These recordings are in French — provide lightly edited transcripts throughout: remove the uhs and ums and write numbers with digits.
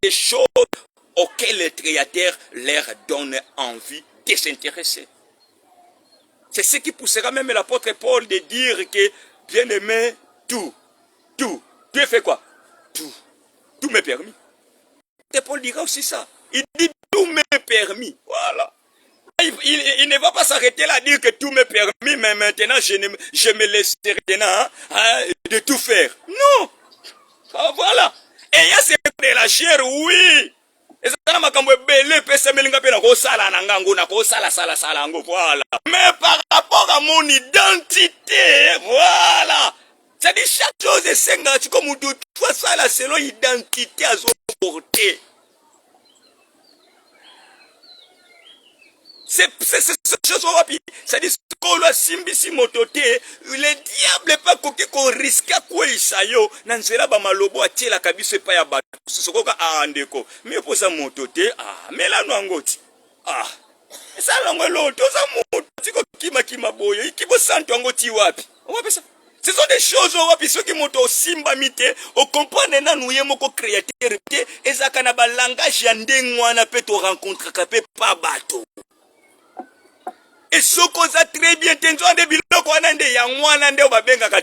des choses auxquelles le Créateur leur donne envie de s'intéresser. C'est ce qui poussera même l'apôtre Paul de dire que, bien aimé, tout. Dieu fait quoi? Tout m'est permis. Et Paul dira aussi ça. Il dit tout m'est permis. Voilà. Il ne va pas s'arrêter là à dire que tout m'est permis, mais maintenant je me laisserai de tout faire. Non. Ah, voilà. Et il y a ce de la chair, oui. Voilà. Mais par rapport à mon identité, voilà. C'est-à-dire chaque chose est singulière, comme tout ça là selon l'identité à son portée. C'est chose rapide. C'est-à-dire que le diable n'est pas qu'on risque quoi isayo nanzela ba malobo atiela kabiso pa ya ba sokoka andeko mais pour ça mototé mais là no ngoti ça longo loto ça mototi ko kima boyo ikibo santo ngoti wapi ça ce sont des choses wapi ceux qui moto simba mite au comprendre na nouye moko créativité ezaka na ba langage ya ndengwana pe to rencontre kapé pas bateau. Et ce qu'on a très bien entendu,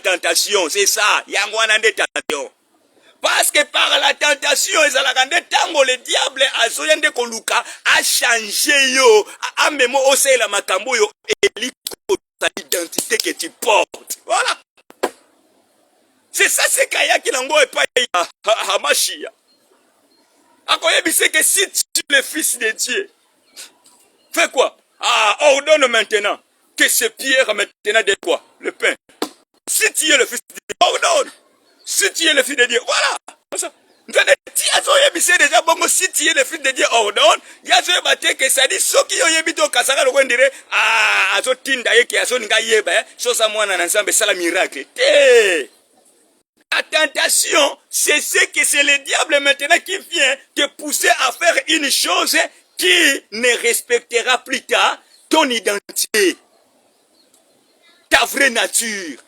tentation, c'est ça, tentation. Parce que par la tentation, le diable a changé yo, a même aussi la makambo yo, et l'identité que tu portes. Voilà. C'est ça, c'est Kaya qui n'engo est pas Hamashia. C'est que si tu es le fils de Dieu, fais quoi? Ordonne maintenant que ces pierres maintenant de quoi? Le pain. Si tu es le fils de Dieu, ordonne. Si tu es le fils de Dieu, voilà. Si tu es le fils de Dieu, ordonne. Il y a ce matin que ça dit ceux qui ont yébité au Kasara, le dire azo tinda yeke azo nga yeba, chose à moi dans ensemble, c'est la miracle. La tentation, c'est ce que c'est le diable maintenant qui vient te pousser à faire une chose qui ne respectera plus tard ton identité, ta vraie nature.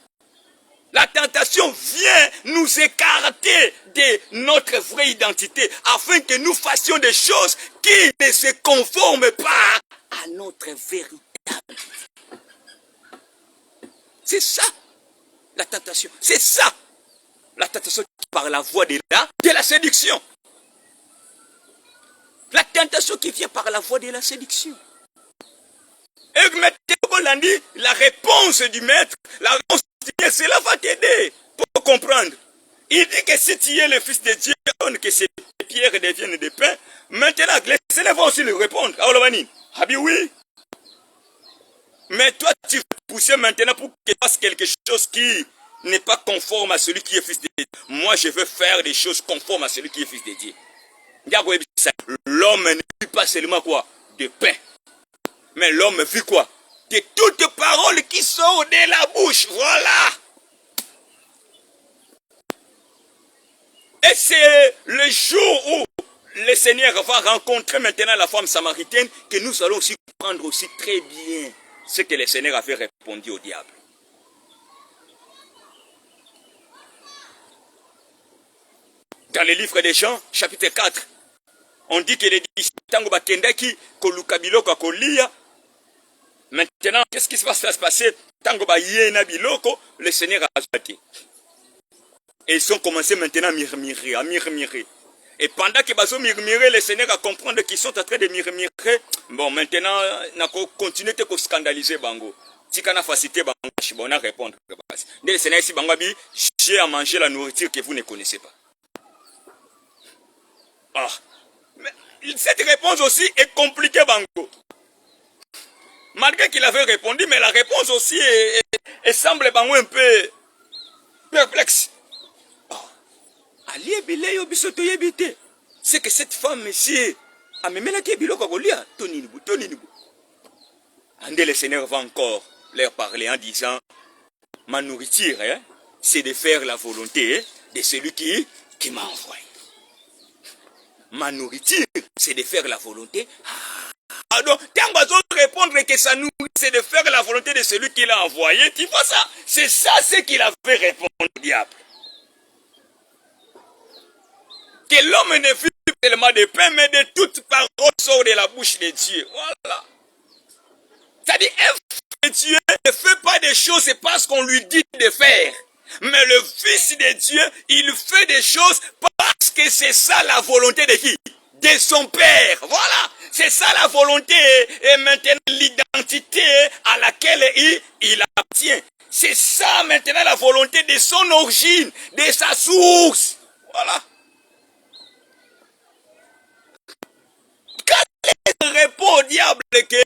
La tentation vient nous écarter de notre vraie identité afin que nous fassions des choses qui ne se conforment pas à notre véritable. C'est ça, la tentation. C'est ça, la tentation par la voie de la séduction. La tentation qui vient par la voie de la séduction. Et maintenant, la réponse du maître, la réponse du Dieu, cela va t'aider pour comprendre. Il dit que si tu es le fils de Dieu, que ces pierres deviennent des pains, maintenant, les Seigneur vont aussi lui répondre. Habi oui. Mais toi, tu veux pousser maintenant pour qu'il fasse quelque chose qui n'est pas conforme à celui qui est fils de Dieu. Moi, je veux faire des choses conformes à celui qui est fils de Dieu. L'homme ne vit pas seulement quoi? De pain. Mais l'homme vit quoi? De toutes paroles qui sortent de la bouche. Voilà. Et c'est le jour où le Seigneur va rencontrer maintenant la femme samaritaine que nous allons aussi comprendre aussi très bien ce que le Seigneur avait répondu au diable. Dans le livre des Jean, chapitre 4, on dit que les disciples tango bakendaki koluka biloko kolia. Maintenant, qu'est-ce qui va se passer? Tango ba yena biloko, le Seigneur a acheté. Et ils ont commencé maintenant à murmurer. Et pendant que bazo murmurer, le Seigneur a compris qu'ils sont en train de murmurer. Bon, maintenant, n'a continué de scandaliser bango. Si on a facilité bango, on a répondre. Le Seigneur si bango bi, j'ai à manger la nourriture que vous ne connaissez pas. Mais cette réponse aussi est compliquée, Bango. Malgré qu'il avait répondu, mais la réponse aussi semble Bango un peu perplexe. C'est que cette femme ici a même la Andé le Seigneur va encore leur parler en disant, ma nourriture, c'est de faire la volonté de celui qui m'a envoyé. Ma nourriture, c'est de faire la volonté. Donc, quand on répondre que sa nourriture, c'est de faire la volonté de celui qui l'a envoyé, tu vois ça? C'est ça ce qu'il avait répondu au diable. Que l'homme ne vit seulement de pain, mais de toute parole sort de la bouche de Dieu. Voilà. C'est-à-dire, un fils de Dieu ne fait pas des choses parce qu'on lui dit de faire. Mais le Fils de Dieu, il fait des choses parce que c'est ça la volonté de qui? De son Père. Voilà. C'est ça la volonté et maintenant l'identité à laquelle il appartient. C'est ça maintenant la volonté de son origine, de sa source. Voilà. Quand il répond au diable que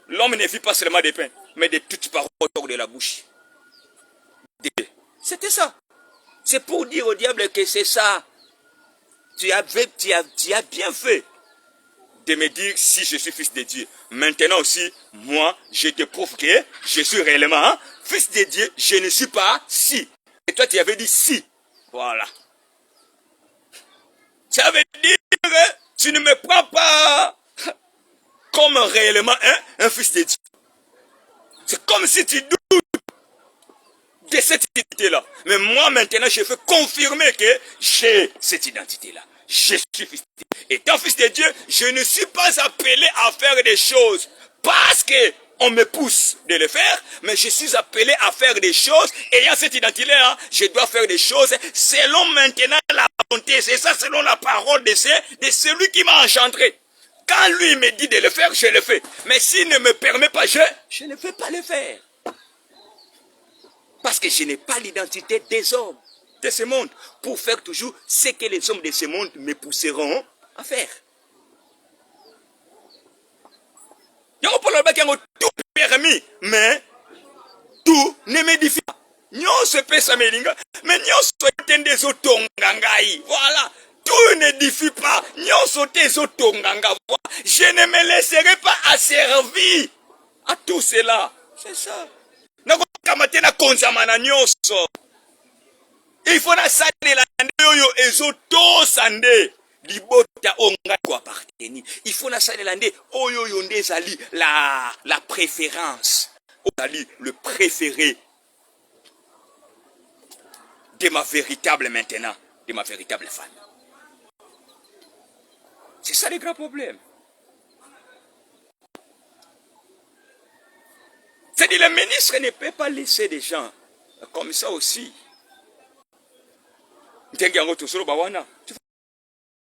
l'homme ne vit pas seulement de pain, mais de toutes paroles de la bouche. C'était ça. C'est pour dire au diable que c'est ça. Tu as bien fait de me dire si je suis fils de Dieu. Maintenant aussi, moi, je te prouve que je suis réellement fils de Dieu. Je ne suis pas si. Et toi, tu avais dit si. Voilà. Ça veut dire que tu ne me prends pas comme réellement un fils de Dieu. C'est comme si tu doutes de cette identité-là. Mais moi, maintenant, je veux confirmer que j'ai cette identité-là. Je suis fils de Dieu. Étant fils de Dieu, je ne suis pas appelé à faire des choses parce que on me pousse de le faire, mais je suis appelé à faire des choses. Ayant cette identité-là, je dois faire des choses selon maintenant la volonté. C'est ça, selon la parole de celui qui m'a engendré. Quand lui me dit de le faire, je le fais. Mais s'il ne me permet pas, je ne vais pas le faire. Parce que je n'ai pas l'identité des hommes de ce monde pour faire toujours ce que les hommes de ce monde me pousseront à faire. Il y a tout permis, mais tout ne m'édifie pas. Nyon se peut ça melinga, mais nyon se des autongangai. Voilà. Tout n'édifie pas. Nyon saute des autongangai. Je ne me laisserai pas asservir à tout cela. C'est ça. Il faut na salela ndeyo ezoto sande libota onga ko appartenir. Il faut na salela nde oyo yonde zali la préférence. Zali le préféré de ma véritable maintenant, de ma véritable femme. C'est ça le grand problème. C'est-à-dire le ministre ne peut pas laisser des gens comme ça aussi. Ndengi yango tosolo bawana.